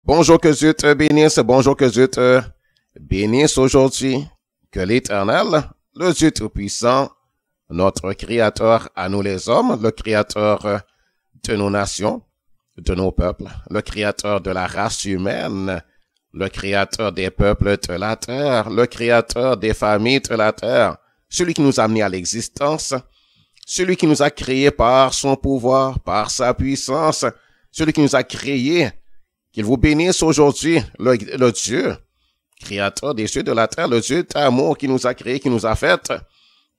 Bonjour, que Dieu te bénisse. Bonjour, que Dieu te bénisse aujourd'hui. Que l'Éternel, le Dieu Tout-Puissant, notre Créateur à nous les hommes, le Créateur de nos nations, de nos peuples, le Créateur de la race humaine, le Créateur des peuples de la terre, le Créateur des familles de la terre, celui qui nous a amenés à l'existence, celui qui nous a créés par son pouvoir, par sa puissance, celui qui nous a créés. Qu'il vous bénisse aujourd'hui, le Dieu, Créateur des cieux de la terre, le Dieu d'amour qui nous a créés, qui nous a fait.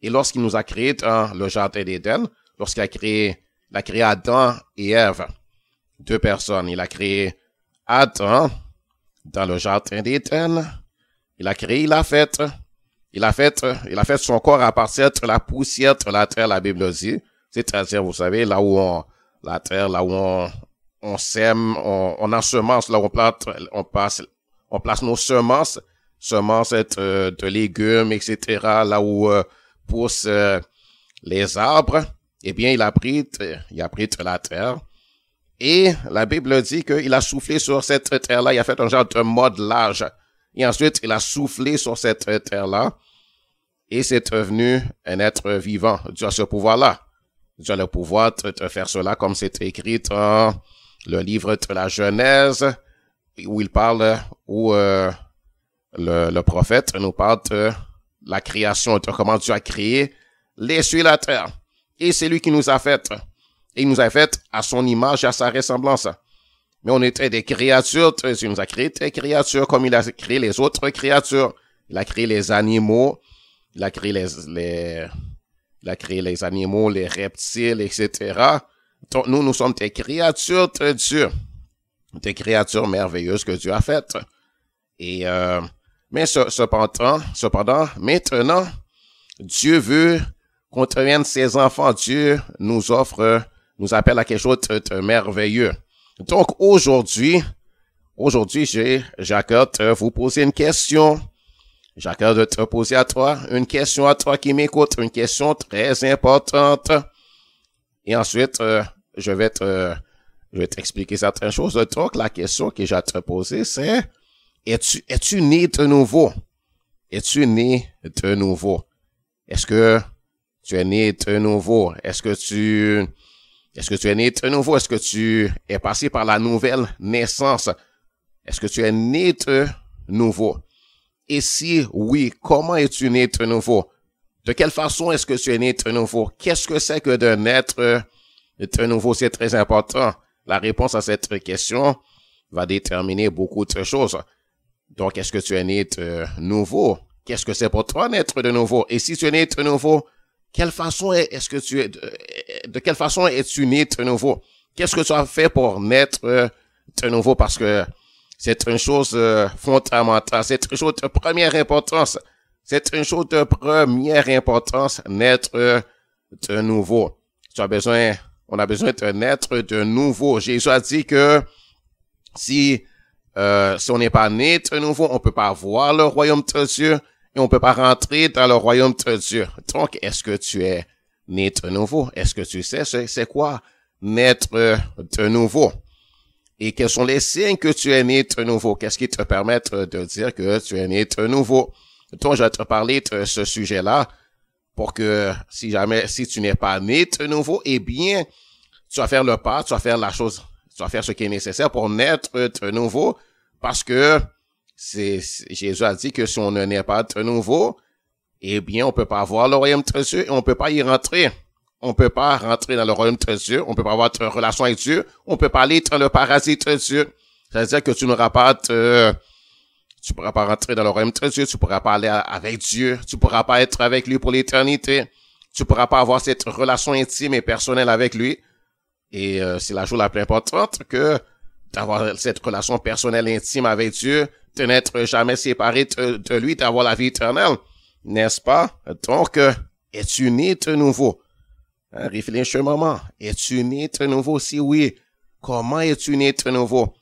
Et lorsqu'il nous a créés dans le jardin d'Éden, lorsqu'il a créé Adam et Ève, deux personnes. Il a créé Adam dans le jardin d'Éden. Il a créé, il a fait son corps à partir de la poussière de la terre, la Bible dit. C'est-à-dire, vous savez, là où on sème, on ensemence, là où on place nos semences de légumes, etc., là où poussent les arbres. Eh bien, il a pris de la terre. Et la Bible dit qu'il a soufflé sur cette terre-là, il a fait un genre de modelage. Et ensuite, il a soufflé sur cette terre-là. Et c'est devenu un être vivant. Dieu a ce pouvoir-là. Dieu a le pouvoir de faire cela comme c'est écrit dans le livre de la Genèse, où il parle, où le prophète nous parle de la création, de comment Dieu a créé les cieux et la terre. Et c'est lui qui nous a fait. Et il nous a fait à son image et à sa ressemblance. Mais on était des créatures. Dieu nous a créé des créatures comme il a créé les autres créatures. Il a créé les animaux. Il a créé les animaux, les reptiles, etc. Donc, nous sommes des créatures de Dieu. Des créatures merveilleuses que Dieu a faites. Et, mais cependant, maintenant, Dieu veut qu'on devienne ses enfants. Dieu nous appelle à quelque chose de merveilleux. Donc, aujourd'hui, j'ai à cœur de vous poser une question. J'ai à cœur de te poser une question à toi qui m'écoute, une question très importante. Et ensuite, je vais t'expliquer certaines choses. Donc, la question que j'ai à te poser, c'est, es-tu né de nouveau? Es-tu né de nouveau? Est-ce que tu es né de nouveau? Est-ce que tu es né de nouveau? Est-ce que tu es passé par la nouvelle naissance? Est-ce que tu es né de nouveau? Et si oui, comment es-tu né de nouveau? De quelle façon est-ce que tu es né de nouveau? Qu'est-ce que c'est que de naître de nouveau? C'est très important. La réponse à cette question va déterminer beaucoup de choses. Donc, est-ce que tu es né de nouveau? Qu'est-ce que c'est pour toi naître de nouveau? Et si tu es né de nouveau, de quelle façon es-tu né de nouveau? Qu'est-ce que tu as fait pour naître de nouveau? Parce que c'est une chose fondamentale, c'est une chose de première importance. C'est une chose de première importance, naître de nouveau. On a besoin de naître de nouveau. Jésus a dit que si on n'est pas né de nouveau, on peut pas voir le royaume de Dieu et on peut pas rentrer dans le royaume de Dieu. Donc, est-ce que tu es né de nouveau? Est-ce que tu sais c'est quoi naître de nouveau? Et quels sont les signes que tu es né de nouveau? Qu'est-ce qui te permet de dire que tu es né de nouveau? Donc, je vais te parler de ce sujet-là pour que si tu n'es pas né de nouveau, eh bien, tu vas faire le pas, tu vas faire ce qui est nécessaire pour naître de nouveau parce que Jésus a dit que si on ne naît pas de nouveau, eh bien, on peut pas avoir le royaume de Dieu et on peut pas y rentrer. On peut pas rentrer dans le royaume de Dieu. On peut pas avoir de relation avec Dieu. On peut pas aller dans le paradis de Dieu. C'est-à-dire que tu pourras pas rentrer dans le royaume de Dieu. Tu pourras pas aller avec Dieu. Tu pourras pas être avec lui pour l'éternité. Tu pourras pas avoir cette relation intime et personnelle avec lui. Et c'est la chose la plus importante que d'avoir cette relation personnelle intime avec Dieu, de n'être jamais séparé de lui, d'avoir la vie éternelle. N'est-ce pas? Donc, es-tu né de nouveau? Réfléchis un moment. Es-tu né de nouveau? Si oui, comment es-tu né de nouveau?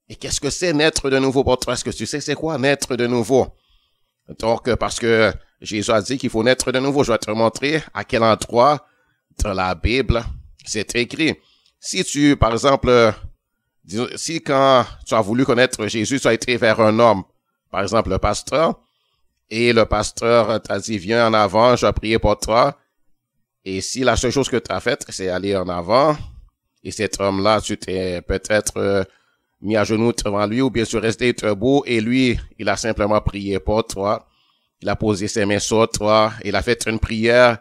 Et qu'est-ce que c'est naître de nouveau pour toi? Est-ce que tu sais c'est quoi naître de nouveau? Donc, parce que Jésus a dit qu'il faut naître de nouveau, je vais te montrer à quel endroit dans la Bible c'est écrit. Si tu, par exemple, Disons, si quand tu as voulu connaître Jésus, tu as été vers un homme, par exemple le pasteur, et le pasteur t'a dit, viens en avant, je vais prier pour toi. Et si la seule chose que tu as faite, c'est aller en avant, et cet homme-là, tu t'es peut-être mis à genoux devant lui, ou bien tu es resté debout, et lui, il a simplement prié pour toi. Il a posé ses mains sur toi, il a fait une prière,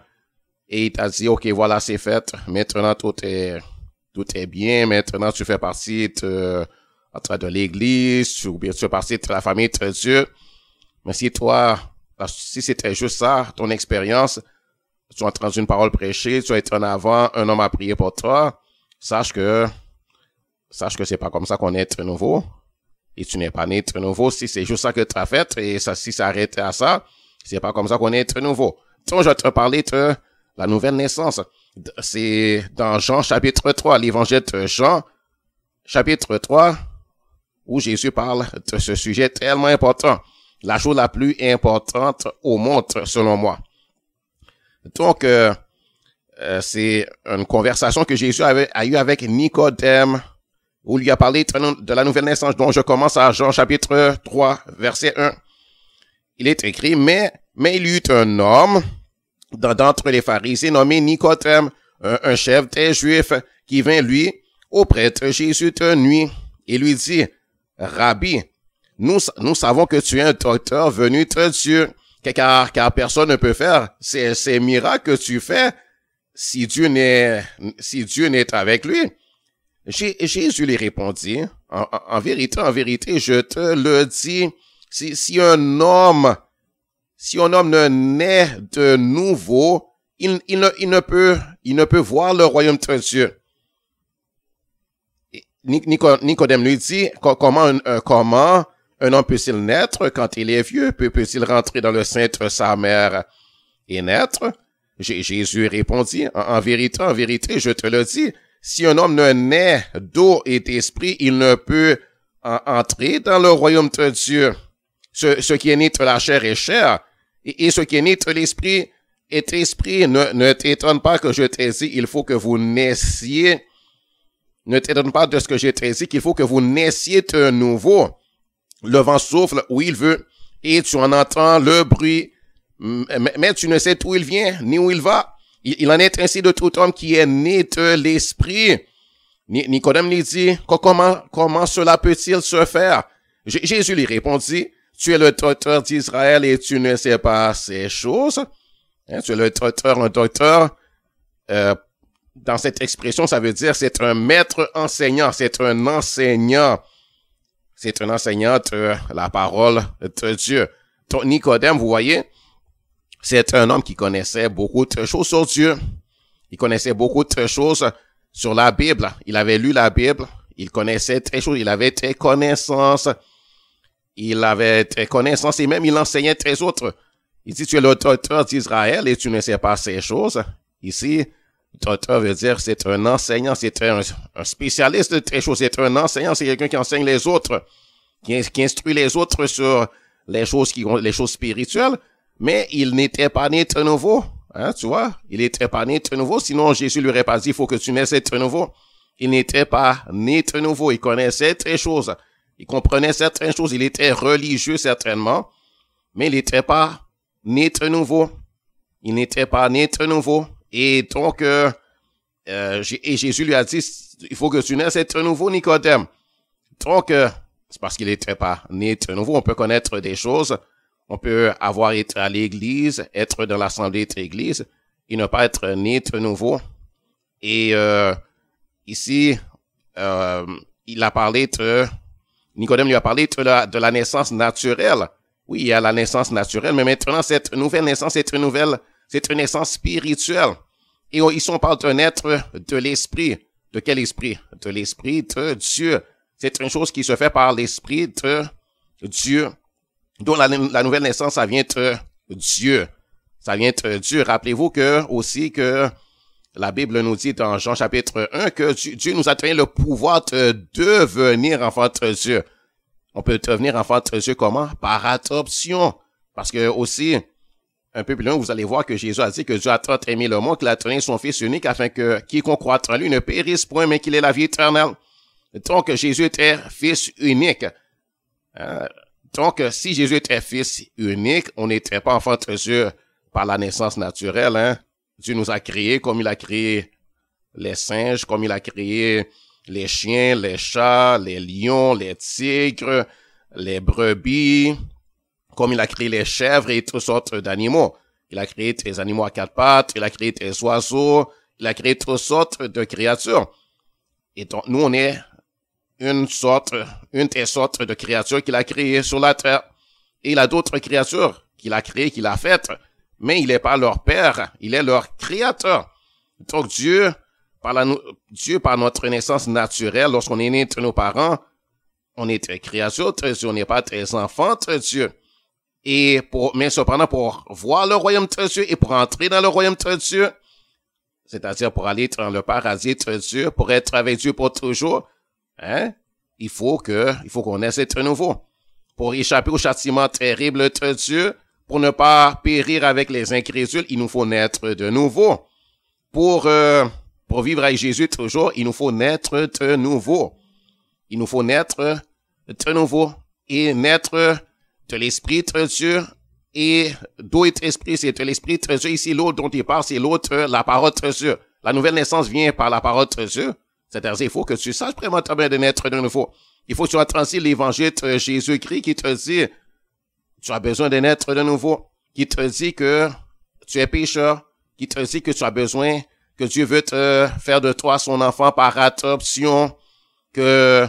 et il t'a dit, OK, voilà, c'est fait. Maintenant, tout est bien. Maintenant, tu fais partie de l'église, ou bien tu fais partie de la famille de Dieu. Mais si c'était juste ça, ton expérience, tu as entendu une parole prêchée, tu as été en avant, un homme a prié pour toi, sache que c'est pas comme ça qu'on est de nouveau. Et tu n'es pas né de nouveau. Si c'est juste ça que tu as fait, et ça, si ça arrêtait à ça, c'est pas comme ça qu'on est de nouveau. Donc, je vais te parler de la nouvelle naissance. C'est dans Jean chapitre 3, l'évangile de Jean chapitre 3, où Jésus parle de ce sujet tellement important. La chose la plus importante au monde, selon moi. Donc, c'est une conversation que Jésus a eue avec Nicodème, où il lui a parlé de la nouvelle naissance. Donc, je commence à Jean chapitre 3, verset 1. Il est écrit, mais il y eut un homme d'entre les pharisiens nommé Nicodème, un chef des Juifs, qui vint lui auprès de Jésus de nuit et lui dit, Rabbi, nous savons que tu es un docteur venu de Dieu, car personne ne peut faire ces miracles que tu fais si Dieu n'est avec lui. Jésus lui répondit, en vérité, je te le dis, si un homme ne naît de nouveau, il ne peut voir le royaume de Dieu. Nicodème lui dit, comment un homme peut-il naître quand il est vieux? Peut-il rentrer dans le sein de sa mère et naître? Jésus répondit, en vérité, je te le dis, si un homme ne naît d'eau et d'esprit, il ne peut entrer dans le royaume de Dieu. Ce qui est né de la chair est chair, et ce qui est né de l'esprit est esprit. Ne t'étonne pas que je t'ai dit, il faut que vous naissiez. Ne t'étonne pas de ce que je t'ai dit, qu'il faut que vous naissiez de nouveau. Le vent souffle où il veut, et tu en entends le bruit, mais tu ne sais d'où il vient, ni où il va. Il en est ainsi de tout homme qui est né de l'esprit. Nicodème lui dit, comment cela peut-il se faire? Jésus lui répondit, tu es le docteur d'Israël et tu ne sais pas ces choses. Tu es le docteur, un docteur, dans cette expression, ça veut dire c'est un maître enseignant, c'est un enseignant. C'est un enseignant de la parole de Dieu. Donc, Nicodème, vous voyez, c'est un homme qui connaissait beaucoup de choses sur Dieu. Il connaissait beaucoup de choses sur la Bible. Il avait lu la Bible. Il connaissait des choses. Il avait des connaissances. Et même il enseignait des autres. Il dit, tu es le docteur d'Israël et tu ne sais pas ces choses. Ici, docteur veut dire c'est un enseignant, c'est un spécialiste de des choses. C'est un enseignant, c'est quelqu'un qui enseigne les autres, qui instruit les autres sur les choses spirituelles. Mais il n'était pas né de nouveau. Tu vois, il n'était pas né de nouveau. Sinon, Jésus lui aurait pas dit, il faut que tu naisses de nouveau. Il n'était pas né de nouveau. Il connaissait des choses. Il comprenait certaines choses. Il était religieux, certainement. Mais il n'était pas né de nouveau. Il n'était pas né de nouveau. Et donc, Jésus lui a dit, il faut que tu naisses de nouveau, Nicodème. Donc, c'est parce qu'il n'était pas né de nouveau. On peut connaître des choses. On peut avoir été à l'église, être dans l'assemblée de l'église, et ne pas être né de nouveau. Et ici, Nicodème lui a parlé de la naissance naturelle. Oui, il y a la naissance naturelle, mais maintenant, cette nouvelle naissance, c'est une naissance spirituelle. Et ici, on parle d'un être de l'esprit. De quel esprit? De l'esprit de Dieu. C'est une chose qui se fait par l'esprit de Dieu. Donc, la nouvelle naissance, ça vient de Dieu. Ça vient de Dieu. Rappelez-vous que la Bible nous dit dans Jean chapitre 1 que Dieu nous a donné le pouvoir de devenir enfant de Dieu. On peut devenir enfant de Dieu comment? Par adoption. Parce que aussi, un peu plus loin, vous allez voir que Jésus a dit que Dieu a tant aimé le monde qu'il a donné son Fils unique afin que quiconque croit en lui ne périsse point, mais qu'il ait la vie éternelle. Donc, Jésus était fils unique. Donc, si Jésus était fils unique, on n'était pas enfant de Dieu par la naissance naturelle. Hein? Dieu nous a créés comme il a créé les singes, comme il a créé les chiens, les chats, les lions, les tigres, les brebis, comme il a créé les chèvres et toutes sortes d'animaux. Il a créé des animaux à quatre pattes, il a créé des oiseaux, il a créé toutes sortes de créatures. Et donc, nous, on est une des sortes de créatures qu'il a créées sur la terre. Et il a d'autres créatures qu'il a créées, qu'il a faites, mais il n'est pas leur père, il est leur créateur. Donc, Dieu, par notre naissance naturelle, lorsqu'on est né de nos parents, on est des créatures de Dieu, on n'est pas des enfants de Dieu. Mais cependant, pour voir le royaume de Dieu et pour entrer dans le royaume de Dieu, c'est-à-dire pour aller dans le paradis de Dieu, pour être avec Dieu pour toujours, hein, il faut qu'on ait de nouveau. Pour échapper au châtiment terrible de Dieu, pour ne pas périr avec les incrédules, il nous faut naître de nouveau. Pour vivre avec Jésus toujours, il nous faut naître de nouveau. Il nous faut naître de nouveau et naître de l'Esprit de Dieu. Et d'où est l'Esprit? C'est de l'Esprit de Dieu. Ici, l'eau dont il parle, c'est l'eau de la parole de Dieu. La nouvelle naissance vient par la parole de Dieu. C'est-à-dire, il faut que tu saches vraiment bien de naître de nouveau. Il faut que tu entends l'évangile de Jésus-Christ qui te dit, tu as besoin de naître de nouveau, qui te dit que tu es pécheur, qui te dit que tu as besoin, que Dieu veut te faire de toi son enfant par adoption, que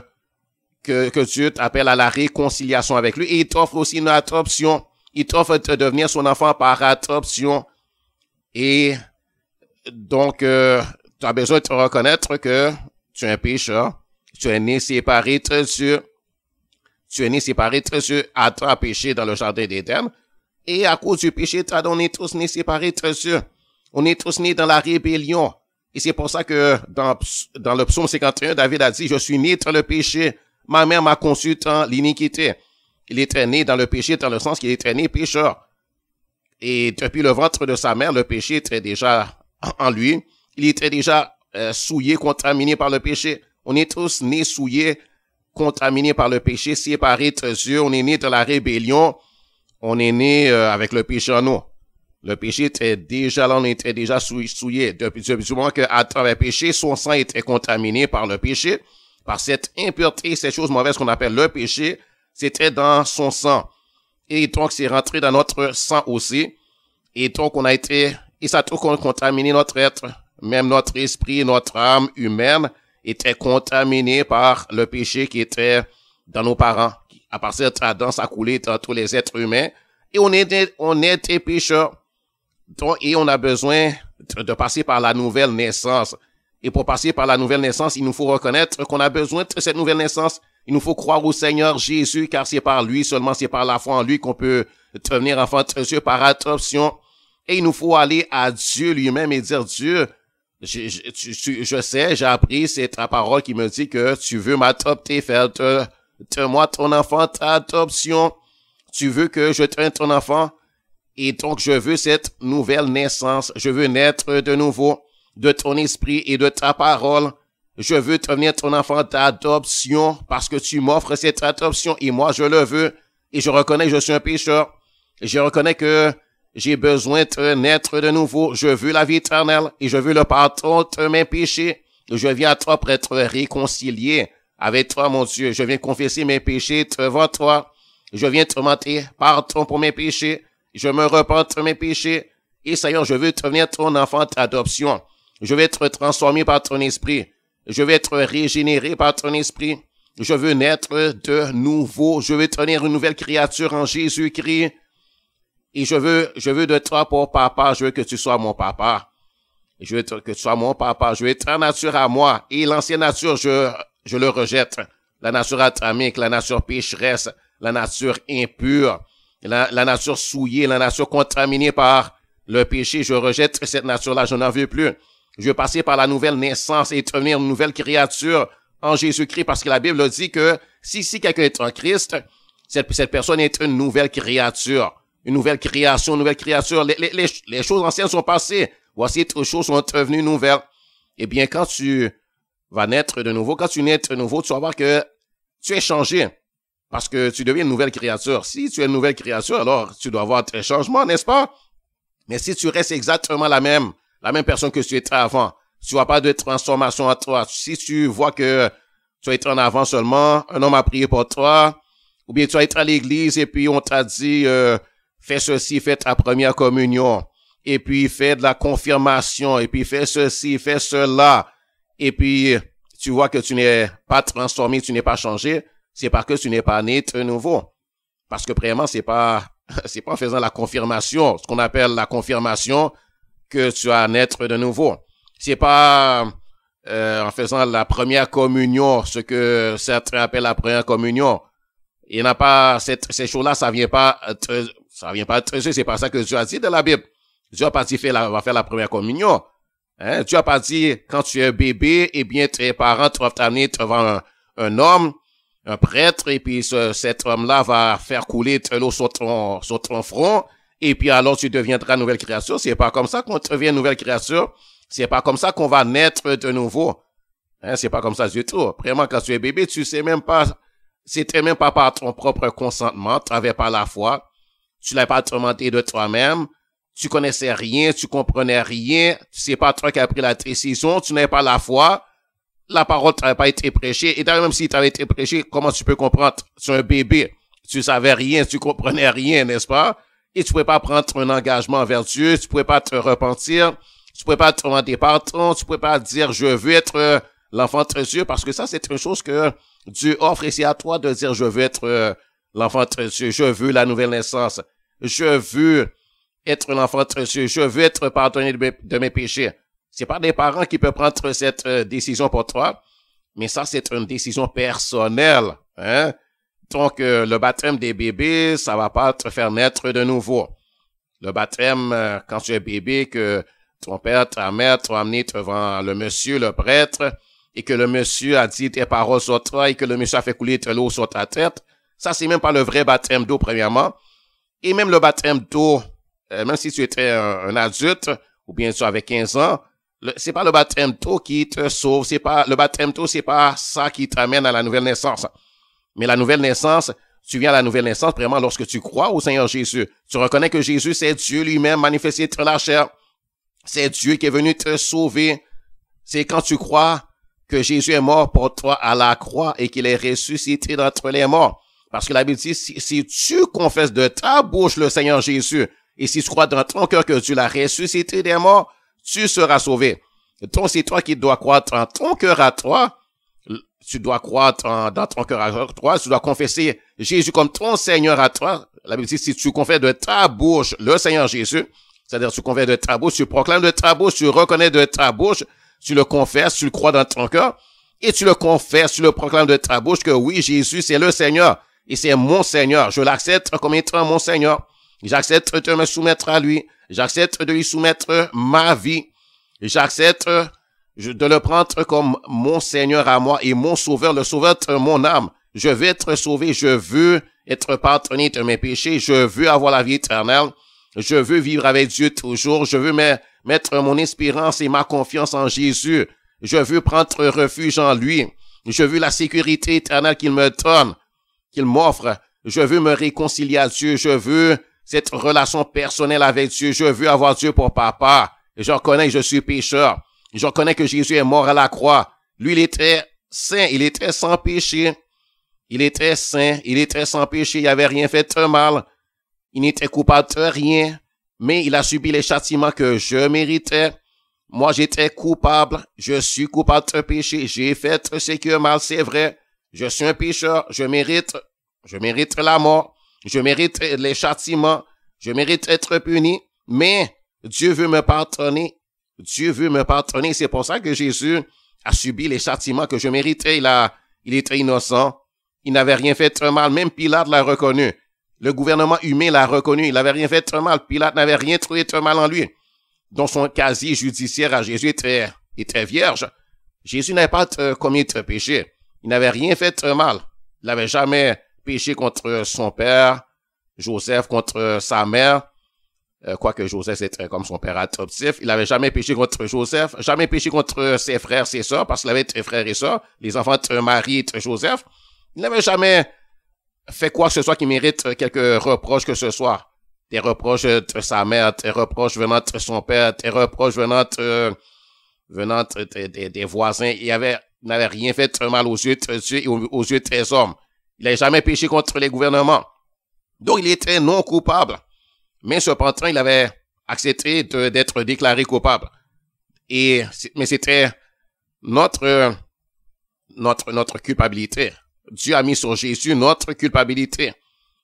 Dieu t'appelle à la réconciliation avec lui. Et il t'offre aussi une adoption. Il t'offre de devenir son enfant par adoption. Et donc, tu as besoin de te reconnaître que tu es un pécheur. Tu es né séparé de Dieu. Tu es né séparé de Dieu. Adam a péché dans le jardin d'Éden. Et à cause du péché, on est tous nés séparés de Dieu. On est tous nés dans la rébellion. Et c'est pour ça que dans le psaume 51, David a dit, je suis né dans le péché. Ma mère m'a conçu dans l'iniquité. Il était né dans le péché dans le sens qu'il était né pécheur. Et depuis le ventre de sa mère, le péché était déjà en lui. Il était déjà souillé, contaminé par le péché. On est tous nés souillés, contaminés par le péché, séparés de Dieu. On est né de la rébellion. On est né avec le péché en nous. Le péché était déjà là, on était déjà souillé. Depuis le moment que Adam avait péché, son sang était contaminé par le péché. Par cette impureté, cette chose mauvaise qu'on appelle le péché, c'était dans son sang. Et donc, c'est rentré dans notre sang aussi. Et donc, ça a tout contaminé notre être. Même notre esprit, notre âme humaine était contaminée par le péché qui était dans nos parents. À partir d'Adam, ça a coulé dans tous les êtres humains. Et on est des pécheurs. Donc, et on a besoin de passer par la nouvelle naissance. Et pour passer par la nouvelle naissance, il nous faut reconnaître qu'on a besoin de cette nouvelle naissance. Il nous faut croire au Seigneur Jésus, car c'est par lui seulement, c'est par la foi en lui qu'on peut devenir enfant de Dieu par adoption. Et il nous faut aller à Dieu lui-même et dire, Dieu, je sais, j'ai appris, c'est ta parole qui me dit que tu veux m'adopter, faire de moi ton enfant, ta adoption. Tu veux que je devienne ton enfant. Et donc, je veux cette nouvelle naissance. Je veux naître de nouveau de ton esprit et de ta parole. Je veux devenir ton enfant d'adoption parce que tu m'offres cette adoption et moi, je le veux. Et je reconnais que je suis un pécheur. Je reconnais que j'ai besoin de naître de nouveau. Je veux la vie éternelle et je veux le pardon de mes péchés. Je viens à toi pour être réconcilié avec toi, mon Dieu. Je viens confesser mes péchés devant toi. Je viens te demander pardon pour mes péchés. Je me repens de mes péchés. Et Seigneur, je veux devenir ton enfant d'adoption. Je vais être transformé par ton esprit. Je vais être régénéré par ton esprit. Je veux naître de nouveau. Je veux devenir une nouvelle créature en Jésus-Christ. Et je veux de toi pour papa. Je veux que tu sois mon papa. Je veux que tu sois mon papa. Je veux ta nature à moi. Et l'ancienne nature, je le rejette. La nature adamique, la nature pécheresse, la nature impure, la nature souillée, la nature contaminée par le péché. Je rejette cette nature-là. Je n'en veux plus. Je veux passer par la nouvelle naissance et devenir une nouvelle créature en Jésus-Christ parce que la Bible dit que si quelqu'un est en Christ, cette personne est une nouvelle créature. Une nouvelle création, une nouvelle créature. Les choses anciennes sont passées. Voici, toutes choses sont devenues nouvelles. Eh bien, quand tu va naître de nouveau, quand tu nais de nouveau, tu vas voir que tu es changé. Parce que tu deviens une nouvelle créature. Si tu es une nouvelle créature, alors tu dois avoir un changement, n'est-ce pas? Mais si tu restes exactement la même personne que tu étais avant, tu vas pas de transformation en toi. Si tu vois que tu as été en avant seulement, un homme a prié pour toi, ou bien tu as été à l'église et puis on t'a dit, fais ceci, fais ta première communion, et puis fais de la confirmation, et puis fais ceci, fais cela, et puis tu vois que tu n'es pas transformé, tu n'es pas changé, c'est parce que tu n'es pas né de nouveau. Parce que premièrement, c'est pas en faisant la confirmation, ce qu'on appelle la confirmation, que tu vas naître de nouveau. C'est pas en faisant la première communion, ce que certains appellent la première communion. Il n'y a pas ces choses-là, ça vient pas c'est pas ça que Dieu a dit dans la Bible. Dieu a pas dit va faire la première communion. Hein? Dieu a pas dit quand tu es bébé, eh bien tes parents doivent t'amener devant un homme, un prêtre, et puis cet homme-là va faire couler de l'eau sur ton front, et puis alors tu deviendras une nouvelle créature. C'est pas comme ça qu'on devient une nouvelle créature. C'est pas comme ça qu'on va naître de nouveau. Hein? C'est pas comme ça du tout. Vraiment, quand tu es bébé, c'était même pas par ton propre consentement, tu n'avais pas la foi, tu l'as pas demandé de toi-même, tu connaissais rien, tu comprenais rien, c'est pas toi qui as pris la décision, tu n'avais pas la foi, la parole n'avait pas été prêchée, et d'ailleurs même si tu avais été prêchée, comment tu peux comprendre? Tu es un bébé, tu savais rien, tu comprenais rien, n'est-ce pas? Et tu pouvais pas prendre un engagement envers Dieu, tu pouvais pas te repentir, tu pouvais pas te demander pardon, tu pouvais pas dire je veux être l'enfant de Dieu, parce que ça c'est une chose que Dieu offre, et c'est à toi de dire je veux être l'enfant de Dieu, je veux la nouvelle naissance, je veux être l'enfant de Dieu, je veux être pardonné de mes péchés. C'est pas des parents qui peuvent prendre cette décision pour toi, mais ça c'est une décision personnelle, hein. Donc le baptême des bébés, ça va pas te faire naître de nouveau. Le baptême quand tu es bébé, que ton père, ta mère t'ont amené devant le monsieur, le prêtre, et que le monsieur a dit des paroles sur toi, et que le monsieur a fait couler de l'eau sur ta tête, ça c'est même pas le vrai baptême d'eau premièrement. Et même le baptême d'eau, même si tu étais un adulte, ou bien tu avais 15 ans, c'est pas le baptême d'eau qui te sauve, le baptême d'eau, c'est pas ça qui t'amène à la nouvelle naissance. Mais la nouvelle naissance, tu viens à la nouvelle naissance vraiment lorsque tu crois au Seigneur Jésus. Tu reconnais que Jésus, c'est Dieu lui-même manifesté dans la chair. C'est Dieu qui est venu te sauver. C'est quand tu crois que Jésus est mort pour toi à la croix et qu'il est ressuscité d'entre les morts. Parce que la Bible dit, si tu confesses de ta bouche le Seigneur Jésus, et si tu crois dans ton cœur que Dieu l'a ressuscité des morts, tu seras sauvé. Donc, c'est toi qui dois croire dans ton cœur à toi. Tu dois croire dans ton cœur à toi. Tu dois confesser Jésus comme ton Seigneur à toi. La Bible dit, si tu confesses de ta bouche le Seigneur Jésus, c'est-à-dire tu confesses de ta bouche, tu proclames de ta bouche, tu reconnais de ta bouche, tu le confesses, tu le crois dans ton cœur, et tu le confesses, tu le proclames de ta bouche que oui, Jésus, c'est le Seigneur, et c'est mon Seigneur. Je l'accepte comme étant mon Seigneur. J'accepte de me soumettre à lui. J'accepte de lui soumettre ma vie. J'accepte de le prendre comme mon Seigneur à moi et mon Sauveur, le Sauveur de mon âme. Je veux être sauvé. Je veux être pardonné de mes péchés. Je veux avoir la vie éternelle. Je veux vivre avec Dieu toujours. Je veux mettre mon espérance et ma confiance en Jésus. Je veux prendre refuge en lui. Je veux la sécurité éternelle qu'il me donne, qu'il m'offre. Je veux me réconcilier à Dieu. Je veux cette relation personnelle avec Dieu. Je veux avoir Dieu pour papa. Je reconnais que je suis pécheur. Je reconnais que Jésus est mort à la croix. Lui, il était saint. Il était sans péché. Il était saint. Il était sans péché. Il n'avait rien fait de mal. Il n'était coupable de rien. Mais il a subi les châtiments que je méritais. Moi, j'étais coupable. Je suis coupable de péché. J'ai fait ce qui est mal, c'est vrai. Je suis un pécheur. Je mérite la mort. Je mérite les châtiments. Je mérite être puni. Mais Dieu veut me pardonner. Dieu veut me pardonner. C'est pour ça que Jésus a subi les châtiments que je méritais. Il était innocent. Il n'avait rien fait de mal. Même Pilate l'a reconnu. Le gouvernement humain l'a reconnu. Il n'avait rien fait de mal. Pilate n'avait rien trouvé de mal en lui. Donc son casier judiciaire à Jésus était vierge. Jésus n'avait pas commis de péché. Il n'avait rien fait de mal. Il n'avait jamais péché contre son père, Joseph, contre sa mère. quoique Joseph était comme son père adoptif, il n'avait jamais péché contre Joseph, jamais péché contre ses frères, ses sœurs, parce qu'il avait des frères et sœurs, les enfants de Marie et de Joseph. Il n'avait jamais fait quoi que ce soit qui mérite quelques reproches que ce soit. Des reproches de sa mère, des reproches venant de son père, des reproches venant des voisins. Il n'avait rien fait de mal aux yeux de Dieu et aux yeux des hommes. Il n'avait jamais péché contre les gouvernements. Donc, il était non coupable. Mais cependant, il avait accepté d'être déclaré coupable. Mais c'était notre culpabilité. Dieu a mis sur Jésus notre culpabilité.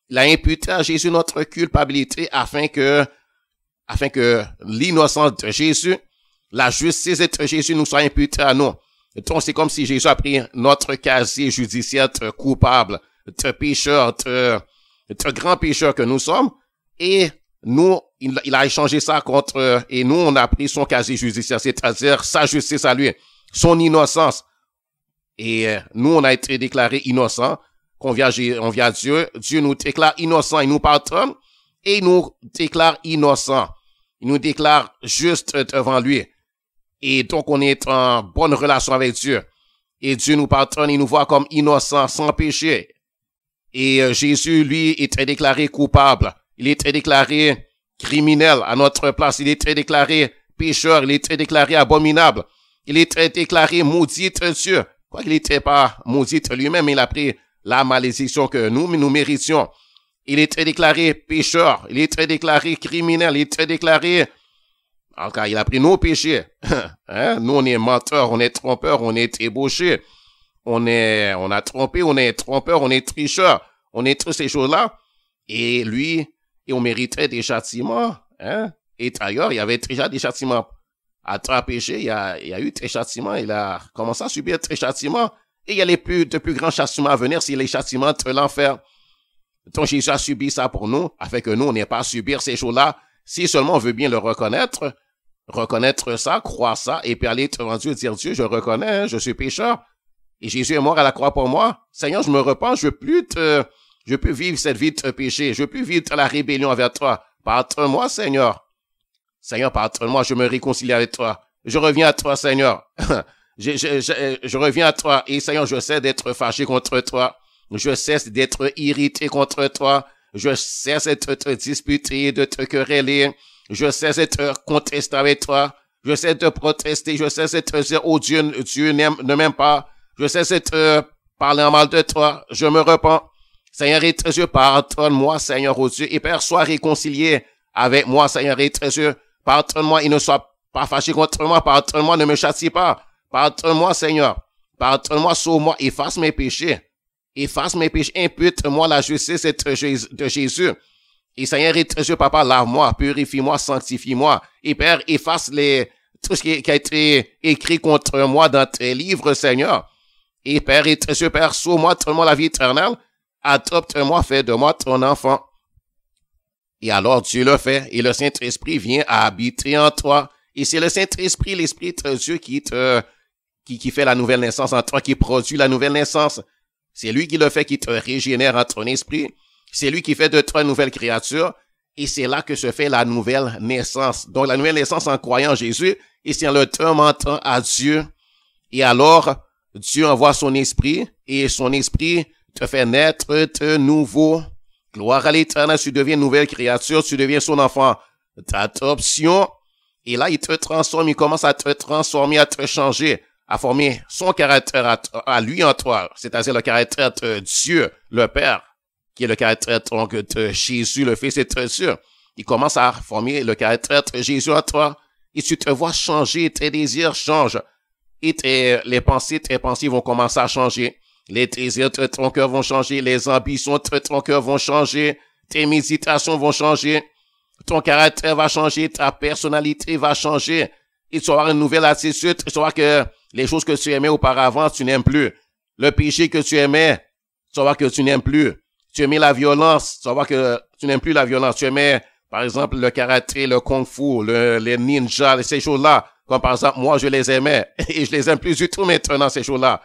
Il a imputé à Jésus notre culpabilité afin que l'innocence de Jésus, la justice de Jésus nous soit imputée à nous. Donc, c'est comme si Jésus a pris notre casier judiciaire de coupable, de pécheur, de grand pécheur que nous sommes, et nous, il a échangé ça contre, et nous, on a pris son casier judiciaire, c'est-à-dire sa justice à lui, son innocence. Et nous, on a été déclarés innocents, on vient à Dieu, Dieu nous déclare innocents, il nous pardonne, et il nous déclare innocents. Il nous déclare juste devant lui. Et donc, on est en bonne relation avec Dieu. Et Dieu nous pardonne, il nous voit comme innocents, sans péché. Et Jésus, lui, était déclaré coupable. Il était déclaré criminel à notre place. Il était déclaré pécheur. Il était déclaré abominable. Il était déclaré maudit de Dieu. Quoiqu'il n'était pas maudit lui-même, il a pris la malédiction que nous méritions. Il était déclaré pécheur. Il était déclaré criminel. Il était déclaré... Encore, il a pris nos péchés. Hein? Nous, on est menteurs, on est trompeurs, on est ébauchés. On a trompé, on est trompeur, on est tricheur. On est toutes ces choses-là. Et lui, on méritait des châtiments. Hein? Et d'ailleurs, il y avait déjà des châtiments. À travers le péché, il y a eu des châtiments. Il a commencé à subir des châtiments. Et il y a de plus grands châtiments à venir, c'est les châtiments de l'enfer. Donc Jésus a subi ça pour nous, afin que nous, on n'ait pas à subir ces choses-là. Si seulement on veut bien le reconnaître ça, croire ça, et puis aller devant Dieu et dire, Dieu, je reconnais, hein, je suis pécheur. Et Jésus est mort à la croix pour moi. Seigneur, je me repens, je veux plus vivre cette vie de péché. Je veux plus vivre de la rébellion envers toi. Pardonne-moi, Seigneur. Seigneur, pardonne-moi, je me réconcilie avec toi. Je reviens à toi, Seigneur. Je reviens à toi. Et Seigneur, je cesse d'être fâché contre toi. Je cesse d'être irrité contre toi. Je cesse de te disputer, de te quereller. Je cesse de te contester avec toi. Je cesse de protester. Je cesse de te dire, oh Dieu ne m'aime pas. Je cesse de te parler en mal de toi. Je me repens. Seigneur et Dieu, pardonne-moi, Seigneur, oh Dieu. Et Père, sois réconcilié avec moi, Seigneur et Dieu. Pardonne-moi et ne sois pas fâché contre moi. Pardonne-moi, ne me châtie pas. Pardonne-moi, Seigneur. Pardonne-moi, sauve-moi. Efface mes péchés. Efface mes péchés. Impute-moi la justice de Jésus. Et Seigneur et Dieu, Papa, lave-moi, purifie-moi, sanctifie-moi. Et Père, efface tout ce qui a été écrit contre moi dans tes livres, Seigneur. Et Père et Dieu, Père, sauve-moi, donne-moi la vie éternelle. Adopte-moi, fais de moi ton enfant. Et alors Dieu le fait, et le Saint-Esprit vient à habiter en toi. Et c'est le Saint-Esprit, l'Esprit de Dieu qui fait la nouvelle naissance en toi, qui produit la nouvelle naissance. C'est lui qui le fait, qui te régénère en ton esprit. C'est lui qui fait de toi une nouvelle créature. Et c'est là que se fait la nouvelle naissance. Donc la nouvelle naissance en croyant en Jésus, et c'est en le demandant à Dieu. Et alors, Dieu envoie son esprit, et son esprit te fait naître de nouveau. Gloire à l'Éternel, tu deviens une nouvelle créature, tu deviens son enfant d'adoption. Et là, il te transforme, il commence à te transformer, à te changer, à former son caractère à lui en toi, c'est-à-dire le caractère de Dieu, le Père, qui est le caractère donc de Jésus, le Fils et de Dieu. Il commence à former le caractère de Jésus en toi, et tu te vois changer, tes désirs changent, et tes pensées vont commencer à changer. Les désirs de ton cœur vont changer, les ambitions de ton cœur vont changer, tes méditations vont changer, ton caractère va changer, ta personnalité va changer, et tu vas avoir une nouvelle attitude, tu vas voir que les choses que tu aimais auparavant, tu n'aimes plus. Le péché que tu aimais, tu vas voir que tu n'aimes plus. Tu aimais la violence, tu vas voir que tu n'aimes plus la violence. Tu aimais, par exemple, le karaté, le kung-fu, les ninjas, ces choses-là. Comme par exemple, moi, je les aimais, et je les aime plus du tout maintenant, ces choses-là.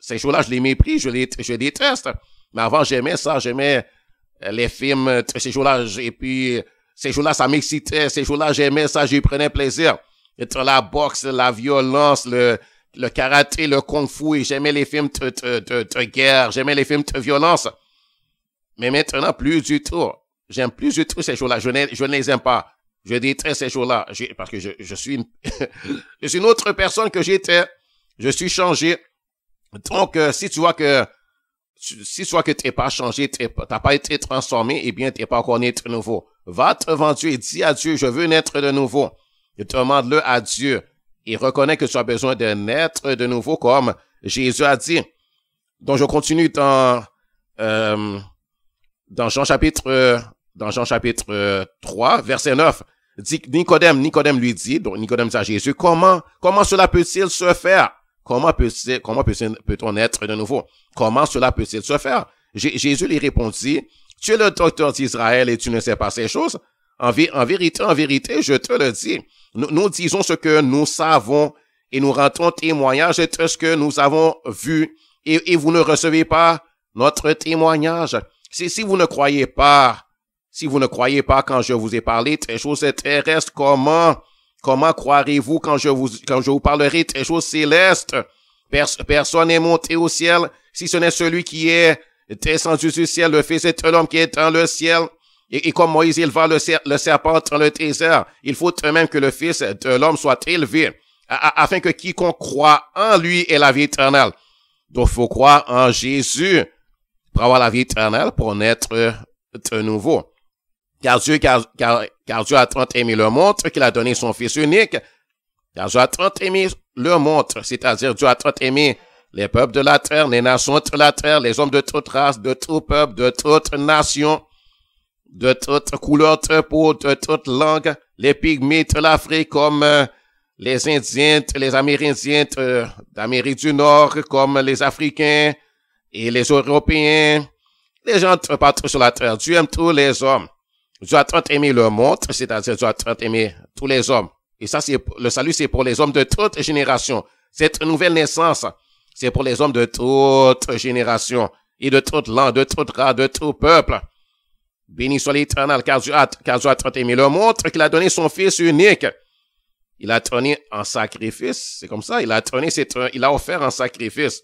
Ces choses-là, je les méprise, je déteste. Mais avant, j'aimais ça, j'aimais les films, ces choses-là, et puis ces jours-là, ça m'excitait. Ces jours-là, j'aimais ça, j'y prenais plaisir. Entre la boxe, la violence, le karaté, le kung-fu, et j'aimais les films de guerre, j'aimais les films de violence. Mais maintenant, plus du tout. J'aime plus du tout ces jours-là. Je ne les aime pas. Je déteste ces jours-là. Parce que je suis je suis une autre personne que j'étais. Je suis changé. Donc, si tu vois que t'es pas changé, t'as pas été transformé, eh bien, t'es pas encore né de nouveau. Va te vendre et dis à Dieu, je veux naître de nouveau. Et demande-le à Dieu. Et reconnais que tu as besoin de naître de nouveau comme Jésus a dit. Donc, je continue dans Jean chapitre 3, verset 9. Nicodème lui dit, donc Nicodème dit à Jésus, comment cela peut-il se faire? Comment peut-on être de nouveau? Comment cela peut-il se faire? Jésus lui répondit, tu es le docteur d'Israël et tu ne sais pas ces choses? En vérité, je te le dis. Nous disons ce que nous savons et nous rendons témoignage de ce que nous avons vu et vous ne recevez pas notre témoignage. Si vous ne croyez pas quand je vous ai parlé des choses terrestres, comment croirez-vous quand je vous parlerai des choses célestes? Personne n'est monté au ciel, si ce n'est celui qui est descendu du ciel, le Fils de l'homme qui est dans le ciel. Et comme Moïse éleva le serpent dans le désert, il faut même que le Fils de l'homme soit élevé, afin que quiconque croit en lui ait la vie éternelle. Donc, il faut croire en Jésus pour avoir la vie éternelle, pour naître de nouveau. Car Dieu a tant aimé le monde qu'il a donné son Fils unique. Car Dieu a tant aimé le monde, c'est-à-dire Dieu a tant aimé les peuples de la terre, les nations de la terre, les hommes de toute race, de tout peuple, de toute nation, de toute couleur de peau, de toute langue, les pygmées de l'Afrique comme les Indiens, les Amérindiens d'Amérique du Nord, comme les Africains et les Européens, les gens partout sur la terre. Dieu aime tous les hommes. Dieu a tant aimé le monde, c'est-à-dire Dieu a tant aimé tous les hommes. Et ça, le salut, c'est pour les hommes de toute génération. Cette nouvelle naissance, c'est pour les hommes de toute génération et de toute langue, de toute race, de tout peuple. Béni soit l'Éternel, car Dieu a tant aimé le monde qu'il a donné son Fils unique. Il a donné en sacrifice, c'est comme ça, il a offert un sacrifice.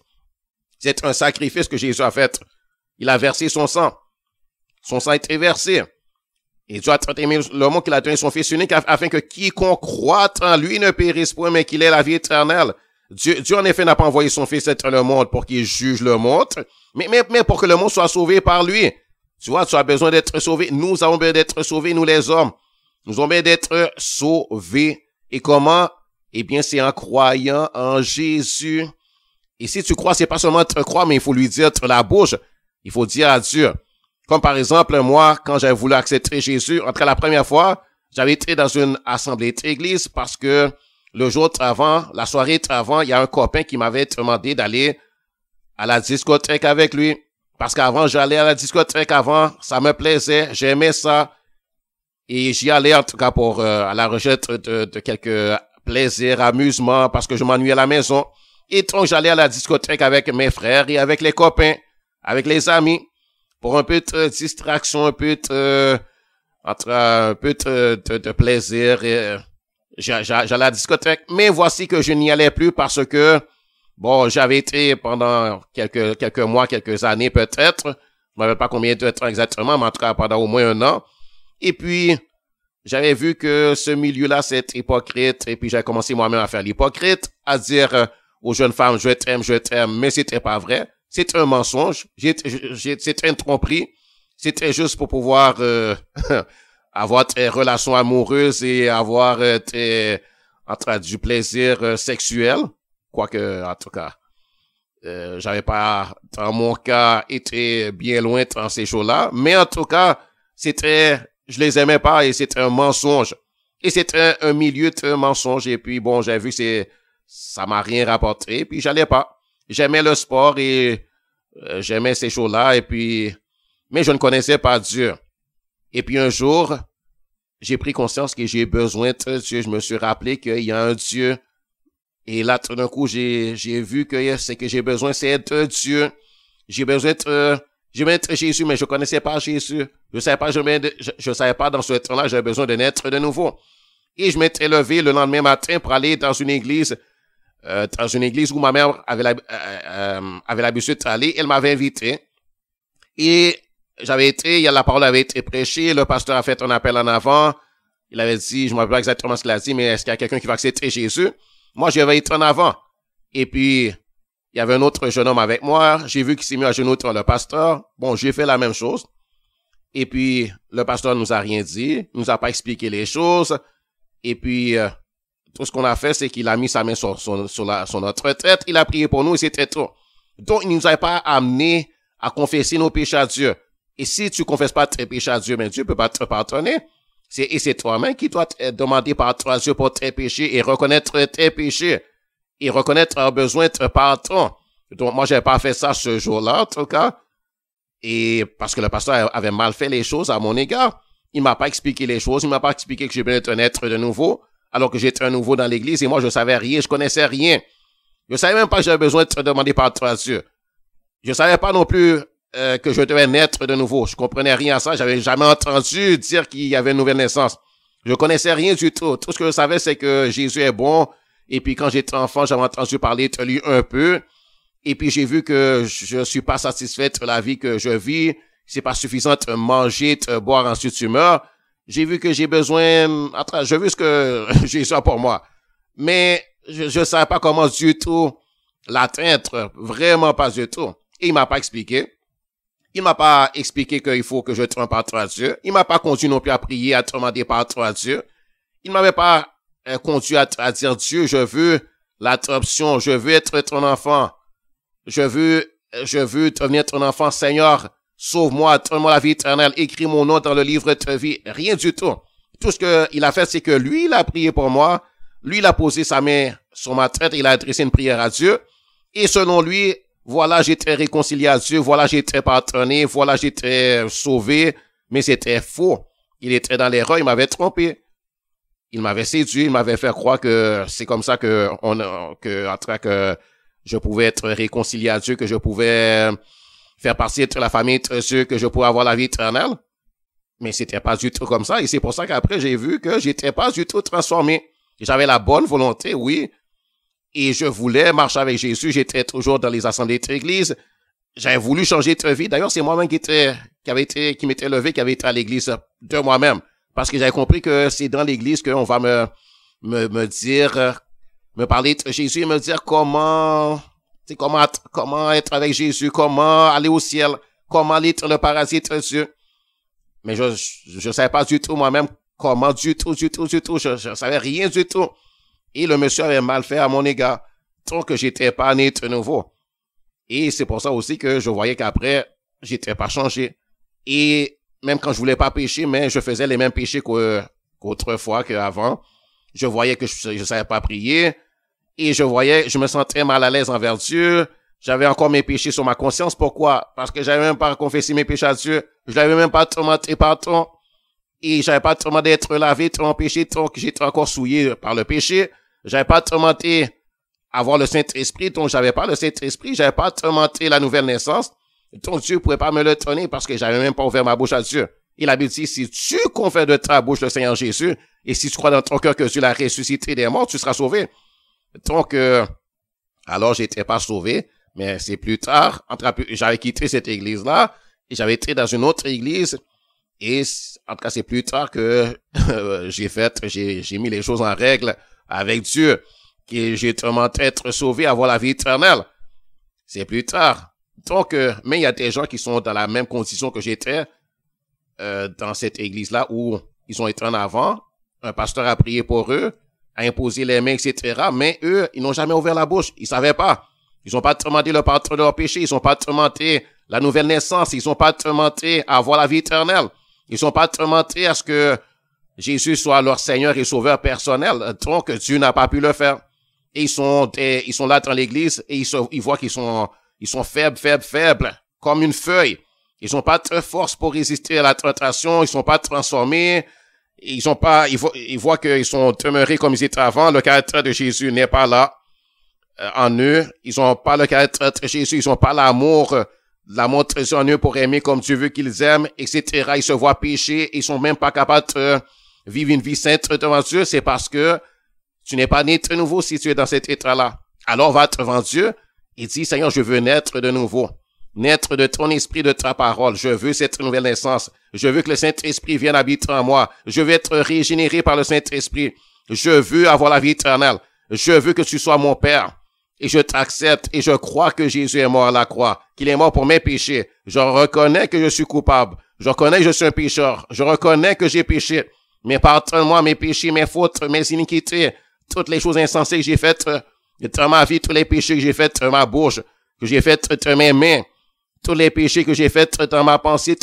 C'est un sacrifice que Jésus a fait. Il a versé son sang. Son sang a été versé. Et Dieu a tant aimé le monde qu'il a donné son Fils unique afin que quiconque croit en lui ne périsse point, mais qu'il ait la vie éternelle. Dieu en effet n'a pas envoyé son Fils dans le monde pour qu'il juge le monde, mais pour que le monde soit sauvé par lui. Tu vois, tu as besoin d'être sauvé. Nous avons besoin d'être sauvés, nous les hommes. Nous avons besoin d'être sauvés. Et comment? Eh bien, c'est en croyant en Jésus. Et si tu crois, c'est pas seulement te croire, mais il faut lui dire de la bouche. Il faut dire à Dieu. Comme par exemple, moi, quand j'avais voulu accepter Jésus, entre la première fois, j'avais été dans une assemblée d'église parce que le jour avant, la soirée avant, il y a un copain qui m'avait demandé d'aller à la discothèque avec lui. Parce qu'avant, j'allais à la discothèque avant, ça me plaisait, j'aimais ça. Et j'y allais en tout cas pour à la recherche de quelques plaisirs, amusements, parce que je m'ennuyais à la maison. Et donc, j'allais à la discothèque avec mes frères et avec les copains, avec les amis, pour un peu de distraction, un peu de plaisir. Et j'allais à la discothèque, mais voici que je n'y allais plus parce que bon, j'avais été pendant quelques mois, quelques années peut-être. Je ne me rappelle pas combien de temps exactement, mais en tout cas pendant au moins un an. Et puis, j'avais vu que ce milieu-là, c'est hypocrite. Et puis, j'ai commencé moi-même à faire l'hypocrite, à dire aux jeunes femmes, je t'aime, mais c'était pas vrai. C'était un mensonge. C'était une tromperie. C'était juste pour pouvoir avoir des relations amoureuses et avoir du plaisir sexuel. Quoique, en tout cas, j'avais pas, dans mon cas, été bien loin dans ces choses-là. Mais en tout cas, je les aimais pas et c'était un mensonge. Et c'était un milieu de mensonge. Et puis, bon, j'ai vu que ça m'a rien rapporté. Et puis, j'allais pas. J'aimais le sport et j'aimais ces choses-là. Et puis, mais je ne connaissais pas Dieu. Et puis, un jour, j'ai pris conscience que j'ai besoin de Dieu. Je me suis rappelé qu'il y a un Dieu. Et là, tout d'un coup, j'ai vu que ce que j'ai besoin, c'est de Dieu. J'ai besoin Je venais d'être Jésus, mais je connaissais pas Jésus. Je savais pas, je savais pas dans ce temps-là, j'avais besoin de naître de nouveau. Et je m'étais levé le lendemain matin pour aller dans une église où ma mère avait l'habitude d'aller. Elle m'avait invité. Et la parole avait été prêchée, le pasteur a fait un appel en avant. Il avait dit, je ne me rappelle pas exactement ce qu'il a dit, mais est-ce qu'il y a quelqu'un qui va accepter Jésus? Moi, je vais être en avant. Et puis, il y avait un autre jeune homme avec moi. J'ai vu qu'il s'est mis à genoux devant le pasteur. Bon, j'ai fait la même chose. Et puis, le pasteur nous a rien dit, nous a pas expliqué les choses. Et puis, tout ce qu'on a fait, c'est qu'il a mis sa main sur notre tête. Il a prié pour nous et c'était tout. Donc, il nous a pas amené à confesser nos péchés à Dieu. Et si tu confesses pas tes péchés à Dieu, mais Dieu peut pas te pardonner. C'est toi-même qui dois demander pardon à Dieu pour tes péchés et reconnaître tes péchés. Et reconnaître un besoin de pardon. Donc, moi, j'ai pas fait ça ce jour-là, en tout cas. Et parce que le pasteur avait mal fait les choses à mon égard. Il m'a pas expliqué les choses. Il m'a pas expliqué que j'ai besoin d'être un être de nouveau. Alors que j'étais un nouveau dans l'église et moi, je savais rien. Je connaissais rien. Je savais même pas que j'avais besoin de demander pardon à Dieu. Je savais pas non plus que je devais naître de nouveau. Je comprenais rien à ça. J'avais jamais entendu dire qu'il y avait une nouvelle naissance. Je connaissais rien du tout. Tout ce que je savais, c'est que Jésus est bon. Et puis, quand j'étais enfant, j'avais entendu parler de lui un peu. Et puis, j'ai vu que je suis pas satisfait de la vie que je vis. C'est pas suffisant de manger, de boire, ensuite tu meurs. J'ai vu que j'ai besoin, j'ai vu ce que Jésus a pour moi. Mais, je savais pas comment du tout l'atteindre. Vraiment pas du tout. Et il m'a pas expliqué. Il m'a pas expliqué qu'il faut que je demande pardon à Dieu. Il m'a pas conduit non plus à prier, à demander pardon à Dieu. Il m'avait pas conduit à dire Dieu, je veux l'adoption, je veux être ton enfant. Je veux devenir ton enfant, Seigneur. Sauve-moi, donne-moi la vie éternelle. Écris mon nom dans le livre de vie. Rien du tout. Tout ce qu'il a fait, c'est que lui, il a prié pour moi. Lui, il a posé sa main sur ma tête. Il a adressé une prière à Dieu. Et selon lui, voilà, j'étais réconcilié à Dieu. Voilà, j'étais pardonné. Voilà, j'étais sauvé. Mais c'était faux. Il était dans l'erreur. Il m'avait trompé. Il m'avait séduit. Il m'avait fait croire que c'est comme ça que je pouvais être réconcilié à Dieu, que je pouvais faire partie de la famille de Dieu, que je pouvais avoir la vie éternelle. Mais c'était pas du tout comme ça. Et c'est pour ça qu'après, j'ai vu que j'étais pas du tout transformé. J'avais la bonne volonté, oui. Et je voulais marcher avec Jésus. J'étais toujours dans les assemblées de l'église. J'avais voulu changer de vie. D'ailleurs, c'est moi-même qui m'étais levé, qui avait été à l'église de moi-même. Parce que j'avais compris que c'est dans l'église qu'on va me dire, me parler de Jésus et me dire comment être avec Jésus, comment aller au ciel, comment aller dans le paradis de Dieu. Mais je savais pas du tout moi-même comment du tout. Je savais rien du tout. Et le monsieur avait mal fait à mon égard. Donc, j'étais pas né de nouveau. Et c'est pour ça aussi que je voyais qu'après, j'étais pas changé. Et même quand je voulais pas pécher, mais je faisais les mêmes péchés qu'autrefois, qu'avant. Je voyais que je savais pas prier. Et je me sentais mal à l'aise envers Dieu. J'avais encore mes péchés sur ma conscience. Pourquoi? Parce que j'avais même pas confessé mes péchés à Dieu. Je l'avais même pas demandé pardon. Et j'avais pas demandé d'être lavé de mon péché, donc j'étais encore souillé par le péché. J'avais pas demandé avoir le Saint-Esprit, donc j'avais pas le Saint-Esprit. J'avais pas demandé la nouvelle naissance. Donc Dieu pouvait pas me le donner parce que j'avais même pas ouvert ma bouche à Dieu. Il a dit, si tu confères de ta bouche le Seigneur Jésus, et si tu crois dans ton cœur que Dieu l'a ressuscité des morts, tu seras sauvé. Donc, alors j'étais pas sauvé, mais c'est plus tard, j'avais quitté cette église-là, et j'avais été dans une autre église, et en tout cas c'est plus tard que j'ai mis les choses en règle avec Dieu, que j'ai demandé être sauvé, avoir la vie éternelle. C'est plus tard. Donc, mais il y a des gens qui sont dans la même condition que j'étais dans cette église-là où ils ont été en avant. Un pasteur a prié pour eux, a imposé les mains, etc. Mais eux, ils n'ont jamais ouvert la bouche. Ils savaient pas. Ils n'ont pas demandé le pardon de leurs péchés. Ils n'ont pas demandé la nouvelle naissance. Ils n'ont pas demandé à avoir la vie éternelle. Ils n'ont pas demandé à ce que Jésus soit leur Seigneur et Sauveur personnel. Donc, Dieu n'a pas pu le faire. Et ils sont là dans l'église et ils voient qu'ils sont faibles, comme une feuille. Ils n'ont pas de force pour résister à la tentation. Ils sont pas transformés. Ils voient qu'ils sont demeurés comme ils étaient avant. Le caractère de Jésus n'est pas là en eux. Ils n'ont pas le caractère de Jésus. Ils n'ont pas l'amour la montre en eux pour aimer comme Dieu veut qu'ils aiment, etc. Ils se voient pécher, ils sont même pas capables de vivre une vie sainte devant Dieu. C'est parce que tu n'es pas né de nouveau si tu es dans cet état-là. Alors va devant Dieu et dis, Seigneur, je veux naître de nouveau. Naître de ton esprit, de ta parole. Je veux cette nouvelle naissance. Je veux que le Saint-Esprit vienne habiter en moi. Je veux être régénéré par le Saint-Esprit. Je veux avoir la vie éternelle. Je veux que tu sois mon Père. Et je t'accepte et je crois que Jésus est mort à la croix, qu'il est mort pour mes péchés. Je reconnais que je suis coupable. Je reconnais que je suis un pécheur. Je reconnais que j'ai péché. Mais pardonne-moi mes péchés, mes fautes, mes iniquités, toutes les choses insensées que j'ai faites dans ma vie, tous les péchés que j'ai faits dans ma bouche, que j'ai faits dans mes mains, tous les péchés que j'ai faits dans ma pensée,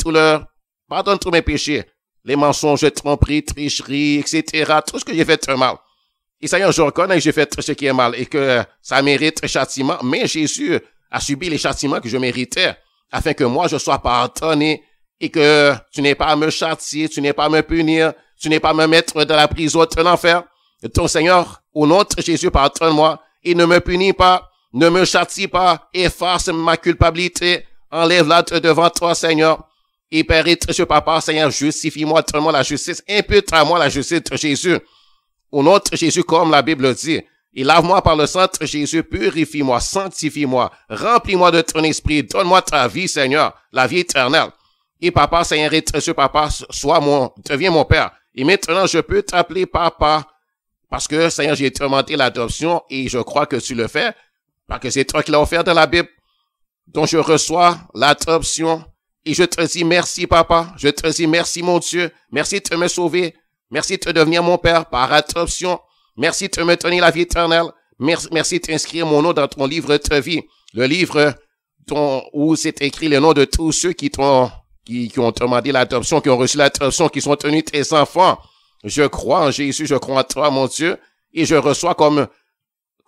pardonne tous mes péchés, les mensonges, tromperies, tricheries, etc., tout ce que j'ai fait de mal. Et Seigneur, je reconnais que j'ai fait ce qui est mal et que ça mérite châtiment, mais Jésus a subi les châtiments que je méritais, afin que moi je sois pardonné et que tu n'aies pas à me châtier, tu n'aies pas à me punir, tu n'aies pas à me mettre dans la prison de l'enfer. Ton Seigneur, au nom de Jésus, pardonne-moi et ne me punis pas, ne me châtie pas, efface ma culpabilité, enlève-la devant toi, Seigneur. Et Père éternel, Papa, Seigneur, justifie-moi, donne-moi la justice, impute à moi la justice de Jésus. Au nom de Jésus, comme la Bible dit, et lave-moi par le sang de Jésus, purifie-moi, sanctifie-moi, remplis-moi de ton esprit, donne-moi ta vie, Seigneur, la vie éternelle. Et Papa, Seigneur, éternel, Papa, deviens mon Père. Et maintenant, je peux t'appeler Papa, parce que, Seigneur, j'ai demandé l'adoption et je crois que tu le fais, parce que c'est toi qui l'as offert dans la Bible. Donc, je reçois l'adoption et je te dis merci, Papa. Je te dis merci, mon Dieu. Merci de me sauver. Merci de devenir mon Père par adoption. Merci de me donner la vie éternelle. Merci d'inscrire mon nom dans ton livre de vie. Le livre où c'est écrit le nom de tous ceux qui ont demandé l'adoption, qui ont reçu l'adoption, qui sont tenus tes enfants. Je crois en Jésus, je crois en toi, mon Dieu, et je reçois comme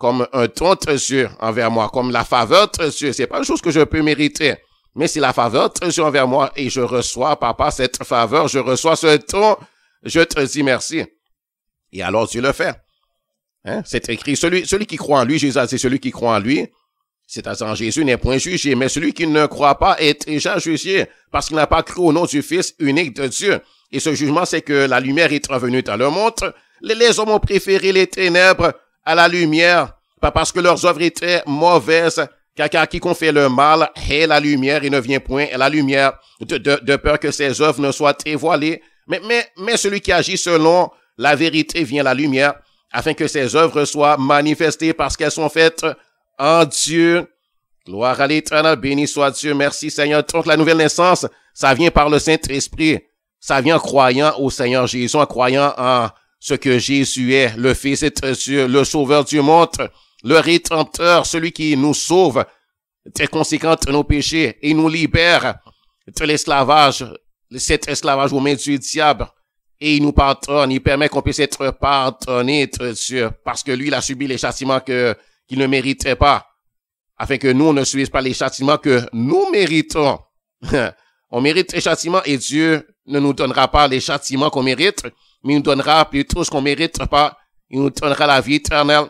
un don de Dieu envers moi, comme la faveur de Dieu. C'est pas une chose que je peux mériter, mais c'est la faveur de Dieu envers moi, et je reçois, Papa, cette faveur, je reçois ce don. Je te dis merci. Et alors Dieu le fait. Hein? C'est écrit, celui qui croit en lui, Jésus a dit, celui qui croit en lui, c'est-à-dire en Jésus, n'est point jugé, mais celui qui ne croit pas est déjà jugé, parce qu'il n'a pas cru au nom du Fils unique de Dieu. Et ce jugement, c'est que la lumière est revenue dans le monde. Les hommes ont préféré les ténèbres à la lumière, pas parce que leurs œuvres étaient mauvaises, car quiconque fait le mal hait la lumière et ne vient point à la lumière, de peur que ses œuvres ne soient dévoilées. Mais celui qui agit selon la vérité vient à la lumière, afin que ses œuvres soient manifestées parce qu'elles sont faites en Dieu. Gloire à l'Éternel, béni soit Dieu, merci Seigneur. Donc la nouvelle naissance, ça vient par le Saint-Esprit. Ça vient en croyant au Seigneur Jésus, en croyant en ce que Jésus est, le Fils de Dieu, le Sauveur du monde, le Rédempteur, celui qui nous sauve des conséquences de nos péchés et nous libère de l'esclavage, cet esclavage aux mains du diable. Et il nous pardonne, il permet qu'on puisse être pardonné de Dieu, parce que lui, il a subi les châtiments qu'il ne méritait pas, afin que nous, on ne subisse pas les châtiments que nous méritons. On mérite les châtiments et Dieu ne nous donnera pas les châtiments qu'on mérite, mais il nous donnera plutôt ce qu'on mérite pas. Il nous donnera la vie éternelle.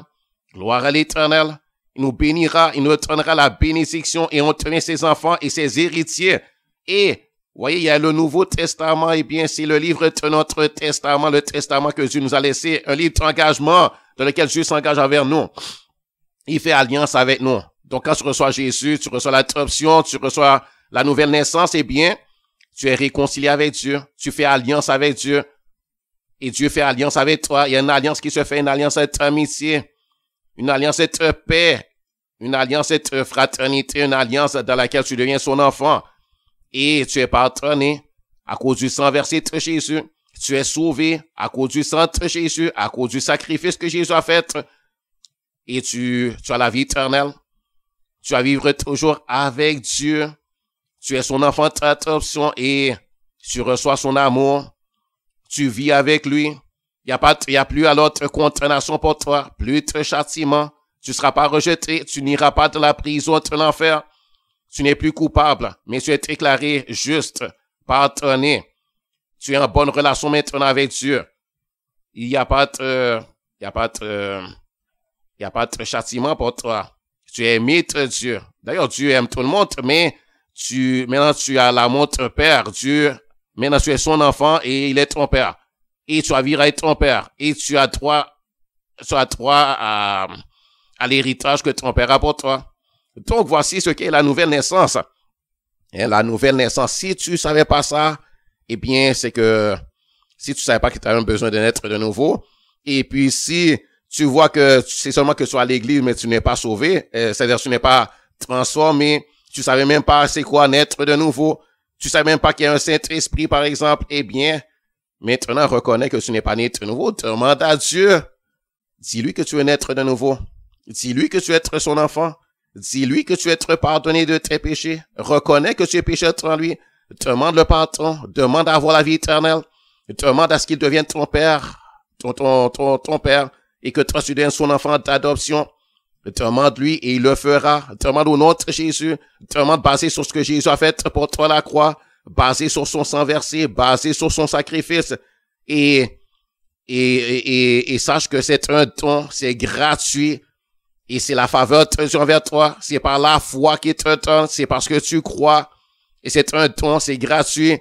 Gloire à l'Éternel. Il nous bénira, il nous donnera la bénédiction et on devient ses enfants et ses héritiers. Et, voyez, il y a le Nouveau Testament, et bien, c'est le livre de notre testament, le testament que Dieu nous a laissé, un livre d'engagement dans lequel Dieu s'engage envers nous. Il fait alliance avec nous. Donc, quand tu reçois Jésus, tu reçois l'adoption, tu reçois la nouvelle naissance, eh bien, tu es réconcilié avec Dieu, tu fais alliance avec Dieu, et Dieu fait alliance avec toi. Il y a une alliance qui se fait, une alliance d'amitié, une alliance de paix, une alliance de fraternité, une alliance dans laquelle tu deviens son enfant. Et tu es pardonné à cause du sang versé de Jésus. Tu es sauvé à cause du sang de Jésus, à cause du sacrifice que Jésus a fait. Et tu as la vie éternelle. Tu vas vivre toujours avec Dieu. Tu es son enfant d'adoption et tu reçois son amour. Tu vis avec lui. Il y a plus alors de condamnation pour toi, plus de châtiment. Tu seras pas rejeté, tu n'iras pas dans la prison de l'enfer. Tu n'es plus coupable, mais tu es déclaré juste, pardonné. Tu es en bonne relation maintenant avec Dieu. Il n'y a pas de châtiment pour toi. Tu es aimé de Dieu. D'ailleurs, Dieu aime tout le monde, mais maintenant tu as l'amour de ton père. Maintenant tu es son enfant et il est ton père. Et tu as viré à être ton père. Et tu as droit à l'héritage que ton père a pour toi. Donc voici ce qu'est la nouvelle naissance. Et la nouvelle naissance, si tu savais pas ça, eh bien c'est que si tu savais pas que tu as besoin de naître de nouveau, et puis si tu vois que c'est seulement que tu es à l'église mais tu n'es pas sauvé, c'est-à-dire tu n'es pas transformé, tu savais même pas c'est quoi naître de nouveau, tu savais même pas qu'il y a un Saint-Esprit par exemple, eh bien maintenant reconnais que tu n'es pas né de nouveau, demande à Dieu, dis-lui que tu veux naître de nouveau, dis-lui que tu veux être son enfant, dis-lui que tu veux être pardonné de tes péchés, reconnais que tu es pécheur en lui, demande le pardon, demande à avoir la vie éternelle, demande à ce qu'il devienne ton père, ton père, et que toi tu deviennes son enfant d'adoption. Demande-lui et il le fera. Demande au nom de Jésus. Demande basé sur ce que Jésus a fait pour toi à la croix, basé sur son sang versé, basé sur son sacrifice. Et sache que c'est un don, c'est gratuit. Et c'est la faveur de Dieu envers toi. C'est par la foi qu'il te donne. C'est parce que tu crois. Et c'est un don, c'est gratuit.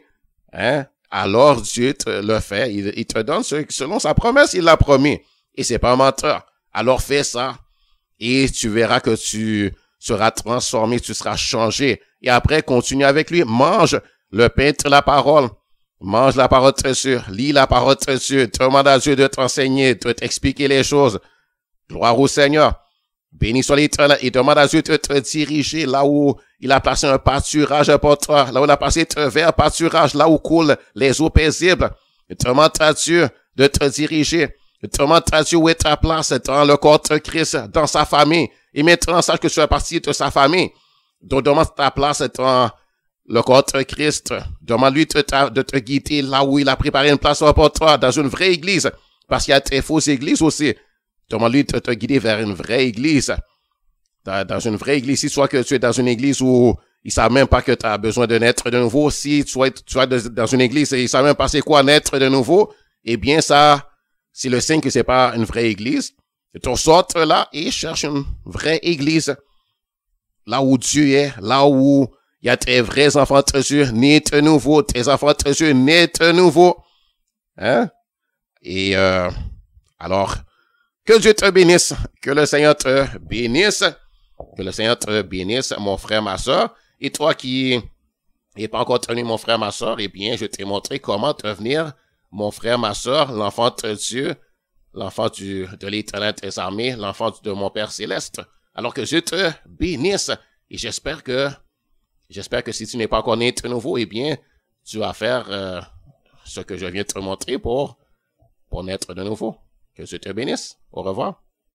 Hein? Alors Dieu te le fait. Il te donne selon sa promesse, il l'a promis. Et c'est pas un menteur. Alors fais ça. Et tu verras que tu seras transformé, tu seras changé. Et après, continue avec lui. Mange le pain de la parole. Mange la parole de Dieu. Lis la parole de Dieu. Demande à Dieu de t'enseigner, de t'expliquer les choses. Gloire au Seigneur. Béni soit l'Éternel. Et demande à Dieu de te diriger là où il a placé un pâturage pour toi. Là où il a placé un vert pâturage. Là où coulent les eaux paisibles. Demande à Dieu de te diriger. Demande à Dieu où est ta place dans le corps de Christ, dans sa famille. Et maintenant, sache que tu fais partie de sa famille. Donc, demande ta place dans le corps de Christ. Demande-lui de te guider là où il a préparé une place pour toi, dans une vraie église. Parce qu'il y a des fausses églises aussi. Demande-lui de te guider vers une vraie église. Dans une vraie église, si soit que tu es dans une église où ils savent même pas que tu as besoin de naître de nouveau, si tu es dans une église et ils savent même pas c'est quoi naître de nouveau, eh bien ça, c'est le signe que c'est pas une vraie église. Tu sortes là et cherche une vraie église. Là où Dieu est, là où il y a tes vrais enfants de Dieu, nés de nouveau, tes enfants de Dieu, nés de nouveau. Hein? Et alors, que Dieu te bénisse, que le Seigneur te bénisse, que le Seigneur te bénisse, mon frère, ma soeur. Et toi qui n'es pas encore tenu mon frère, ma soeur, eh bien, je t'ai montré comment devenir mon frère, ma soeur, l'enfant de Dieu, l'enfant de l'Éternel des armées, l'enfant de mon Père céleste. Alors que Dieu te bénisse. Et j'espère que si tu n'es pas encore né de nouveau, eh bien, tu vas faire ce que je viens de te montrer pour naître de nouveau. Que Dieu te bénisse. Au revoir.